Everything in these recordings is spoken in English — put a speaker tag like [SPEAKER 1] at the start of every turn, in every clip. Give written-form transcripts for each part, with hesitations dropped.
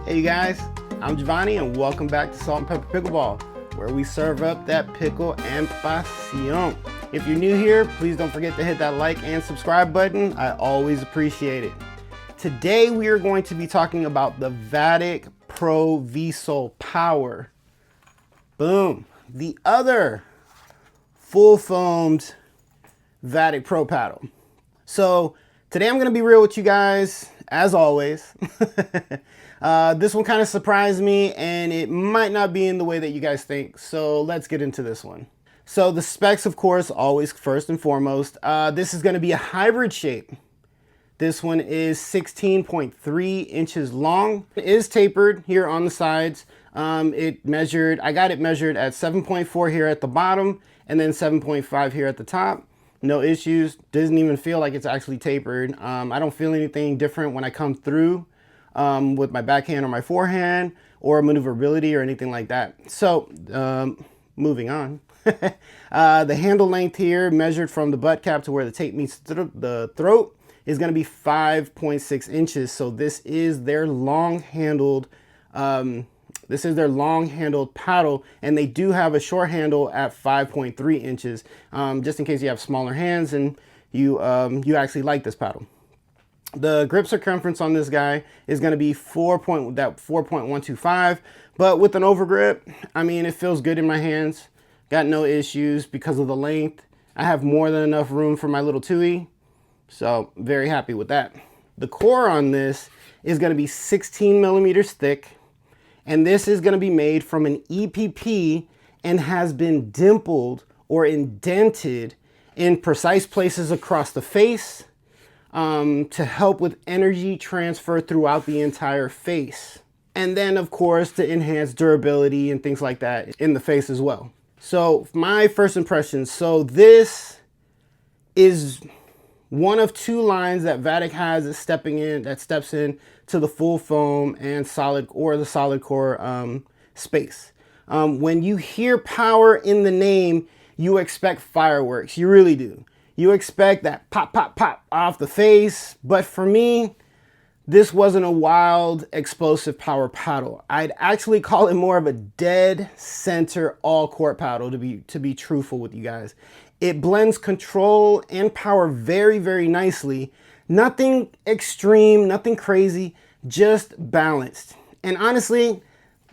[SPEAKER 1] Hey you guys, I'm Giovanni and welcome back to Salt and Pepper Pickleball, where we serve up that pickle and pasión. If you're new here, please don't forget to hit that like and subscribe button. I always appreciate it. Today we are going to be talking about the Vatic Pro V-Sol Power. Boom. The other full foamed Vatic Pro paddle. So today I'm going to be real with you guys, as always. This one kind of surprised me and it might not be in the way that you guys think. So let's get into this one. So the specs, of course, always first and foremost. This is going to be a hybrid shape. This one is 16.3 inches long. It is tapered here on the sides. I got it measured at 7.4 here at the bottom and then 7.5 here at the top. No issues. Doesn't even feel like it's actually tapered. I don't feel anything different when I come through with my backhand or my forehand or maneuverability or anything like that. So moving on. The handle length here measured from the butt cap to where the tape meets the throat is going to be 5.6 inches. So this is their long-handled paddle, and they do have a short handle at 5.3 inches, just in case you have smaller hands and you actually like this paddle. The grip circumference on this guy is going to be 4.125, but with an overgrip, I mean, it feels good in my hands. Got no issues because of the length. I have more than enough room for my little Tui, so very happy with that. The core on this is going to be 16 millimeters thick, and this is going to be made from an EPP and has been dimpled or indented in precise places across the face to help with energy transfer throughout the entire face. And then, of course, to enhance durability and things like that in the face as well. So my first impressions. So this is one of two lines that Vatic has that steps in to the full foam and solid core space. When you hear power in the name, you expect fireworks. You really do. You expect that pop, pop, pop off the face. But for me, this wasn't a wild, explosive power paddle. I'd actually call it more of a dead center all court paddle, to be truthful with you guys. It blends control and power very, very nicely. Nothing extreme, nothing crazy, just balanced. And honestly,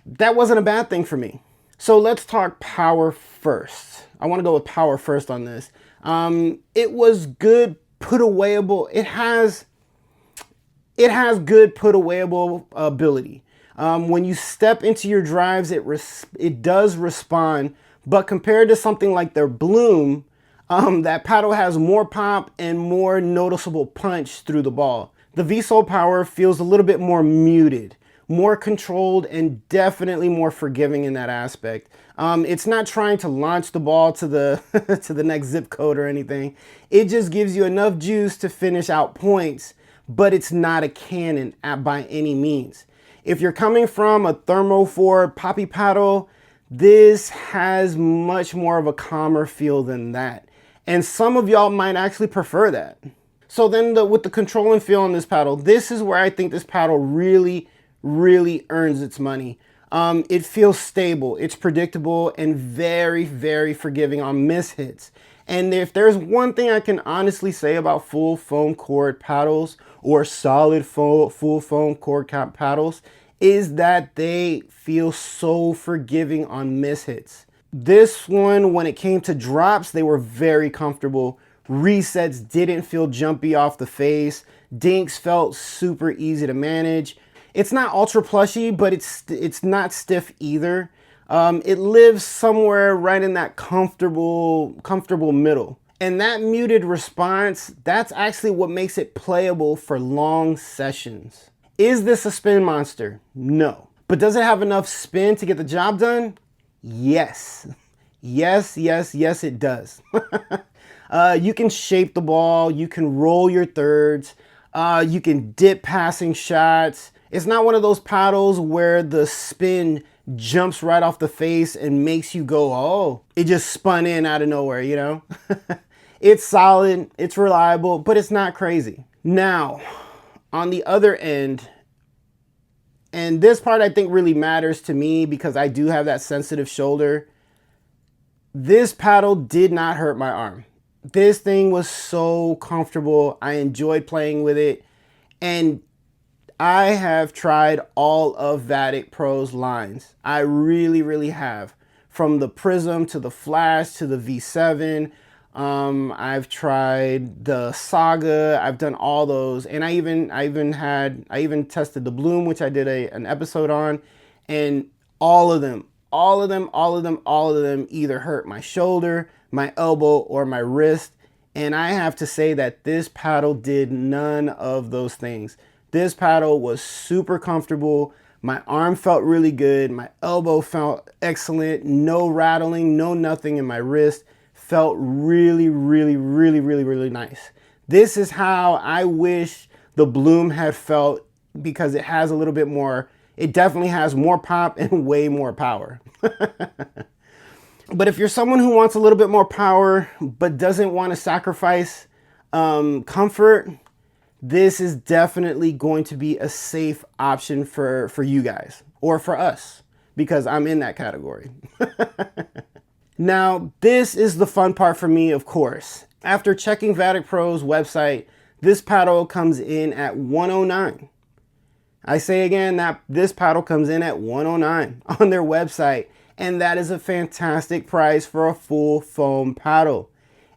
[SPEAKER 1] that wasn't a bad thing for me. So let's talk power first. I want to go with power first on this. It was good put-awayable. It has good put-awayable ability. When you step into your drives, it does respond. But compared to something like their Bloom, that paddle has more pop and more noticeable punch through the ball. The V-Sol Power feels a little bit more muted, more controlled, and definitely more forgiving in that aspect. It's not trying to launch the ball to the to the next zip code or anything. It just gives you enough juice to finish out points, but it's not a cannon by any means. If you're coming from a thermoforward poppy paddle, this has much more of a calmer feel than that. And some of y'all might actually prefer that. So then with the control and feel on this paddle, this is where I think this paddle really, really earns its money. It feels stable, it's predictable, and very, very forgiving on mishits. And if there's one thing I can honestly say about full foam cord paddles or solid full foam cord cap paddles, is that they feel so forgiving on mishits. This one, when it came to drops, they were very comfortable. Resets didn't feel jumpy off the face. Dinks felt super easy to manage. It's not ultra plushy, but it's not stiff either. It lives somewhere right in that comfortable middle. And that muted response, that's actually what makes it playable for long sessions. Is this a spin monster? No. But does it have enough spin to get the job done? Yes. Yes, yes, yes, it does. You can shape the ball. You can roll your thirds. You can dip passing shots. It's not one of those paddles where the spin jumps right off the face and makes you go, oh, it just spun in out of nowhere, you know? It's solid, it's reliable, but it's not crazy. Now, on the other end, And this part I think really matters to me because I do have that sensitive shoulder. This paddle did not hurt my arm. This thing was so comfortable. I enjoyed playing with it. And I have tried all of Vatic Pro's lines. I really, really have. From the Prism to the Flash to the V7. I've tried the Saga. I've done all those. And I even tested the Bloom, which I did an episode on. And all of them either hurt my shoulder, my elbow, or my wrist. And I have to say that this paddle did none of those things. This paddle was super comfortable. My arm felt really good. My elbow felt excellent. No rattling, no nothing in my wrist. Felt really, really, really, really, really nice. This is how I wish the Bloom had felt because it has a little bit more, it definitely has more pop and way more power. But if you're someone who wants a little bit more power but doesn't want to sacrifice comfort, this is definitely going to be a safe option for you guys or for us because I'm in that category. Now, this is the fun part for me, of course. After checking Vatic Pro's website, this paddle comes in at $109. I say again that this paddle comes in at $109 on their website, and that is a fantastic price for a full foam paddle.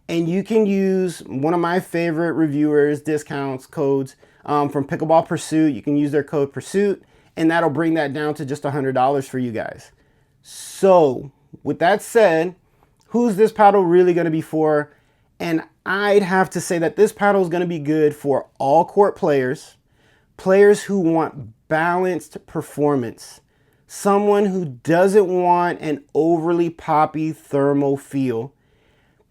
[SPEAKER 1] And you can use one of my favorite reviewers' discounts codes from Pickleball Pursuit. You can use their code Pursuit, and that'll bring that down to just $100 for you guys. So, with that said, who's this paddle really going to be for? And I'd have to say that this paddle is going to be good for all court players, players who want balanced performance, someone who doesn't want an overly poppy thermal feel,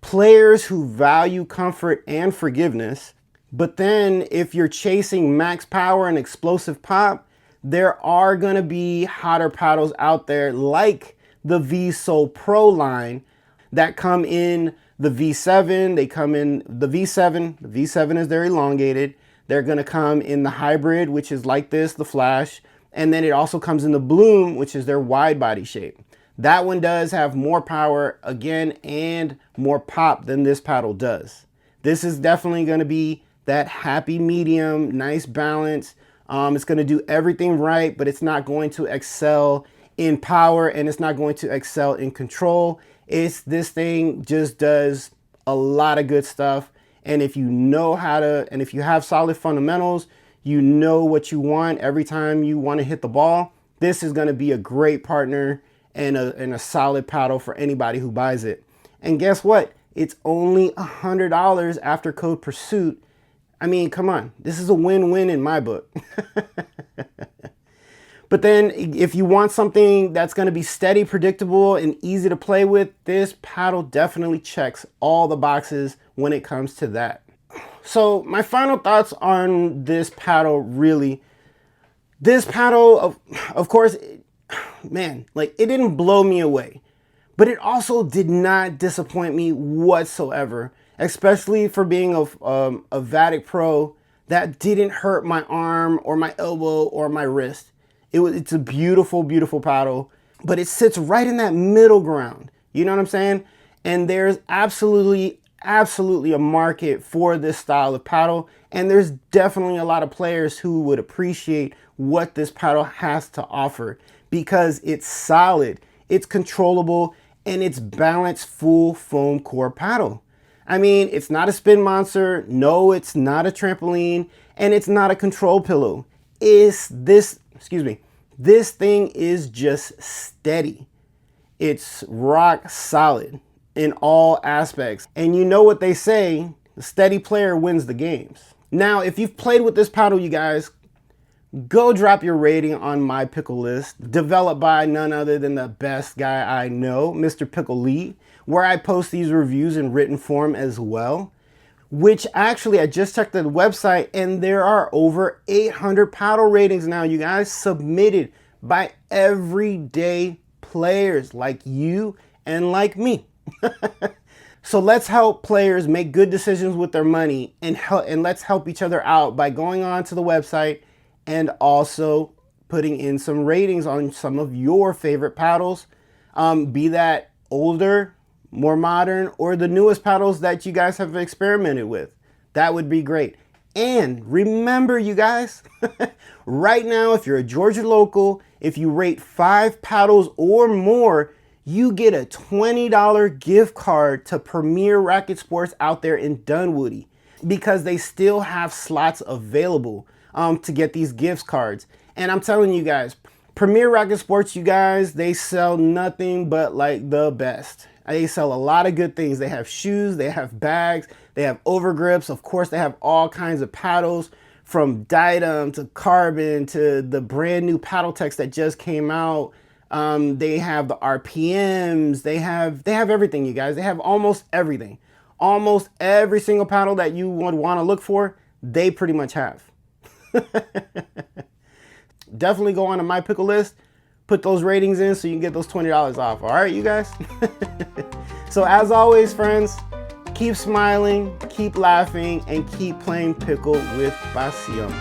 [SPEAKER 1] players who value comfort and forgiveness. But then if you're chasing max power and explosive pop, there are going to be hotter paddles out there like the V-Sol Pro line that come in the V7. They come in the V7. The V7 is their elongated. They're going to come in the hybrid, which is like this, the Flash. And then it also comes in the Bloom, which is their wide body shape. That one does have more power, again, and more pop than this paddle does. This is definitely going to be that happy medium, nice balance. It's going to do everything right, but it's not going to excel in power, and it's not going to excel in control. This thing just does a lot of good stuff. And if you know how to, and if you have solid fundamentals, you know what you want every time you want to hit the ball, this is going to be a great partner and a solid paddle for anybody who buys it. And guess what? It's only $100 after code Pursuit. I mean, come on. This is a win-win in my book. But then if you want something that's going to be steady, predictable, and easy to play with, this paddle definitely checks all the boxes when it comes to that. So my final thoughts on this paddle, really. This paddle, of course, man, like it didn't blow me away, but it also did not disappoint me whatsoever, especially for being a Vatic Pro that didn't hurt my arm or my elbow or my wrist. It's a beautiful, beautiful paddle, but it sits right in that middle ground. You know what I'm saying? And there's absolutely a market for this style of paddle. And there's definitely a lot of players who would appreciate what this paddle has to offer because it's solid, it's controllable, and it's balanced full foam core paddle. I mean, it's not a spin monster. No, it's not a trampoline, and it's not a control pillow. This thing is just steady. It's rock solid in all aspects. And you know what they say, the steady player wins the games. Now, if you've played with this paddle, you guys, go drop your rating on my pickle list, developed by none other than the best guy I know, Mr. Pickle Lee, where I post these reviews in written form as well. Which actually, I just checked the website and there are over 800 paddle ratings now, you guys, submitted by everyday players like you and like me. So let's help players make good decisions with their money and let's help each other out by going on to the website and also putting in some ratings on some of your favorite paddles, be that older, more modern, or the newest paddles that you guys have experimented with. That would be great. And remember, you guys, right now, if you're a Georgia local, if you rate 5 paddles or more, you get a $20 gift card to Premier Racket Sports out there in Dunwoody, because they still have slots available to get these gift cards. And I'm telling you guys, Premier Racket Sports, you guys, they sell nothing but like the best. They sell a lot of good things. They have shoes, they have bags, they have overgrips. Of course, they have all kinds of paddles, from Diadem to Carbon to the brand new Paddle Techs that just came out. They have the RPMs. They have everything, you guys. They have almost everything. Almost every single paddle that you would want to look for, they pretty much have. Definitely go on to my pickle list, put those ratings in so you can get those $20 off. All right, you guys? So as always, friends, keep smiling, keep laughing, and keep playing pickle with pasión.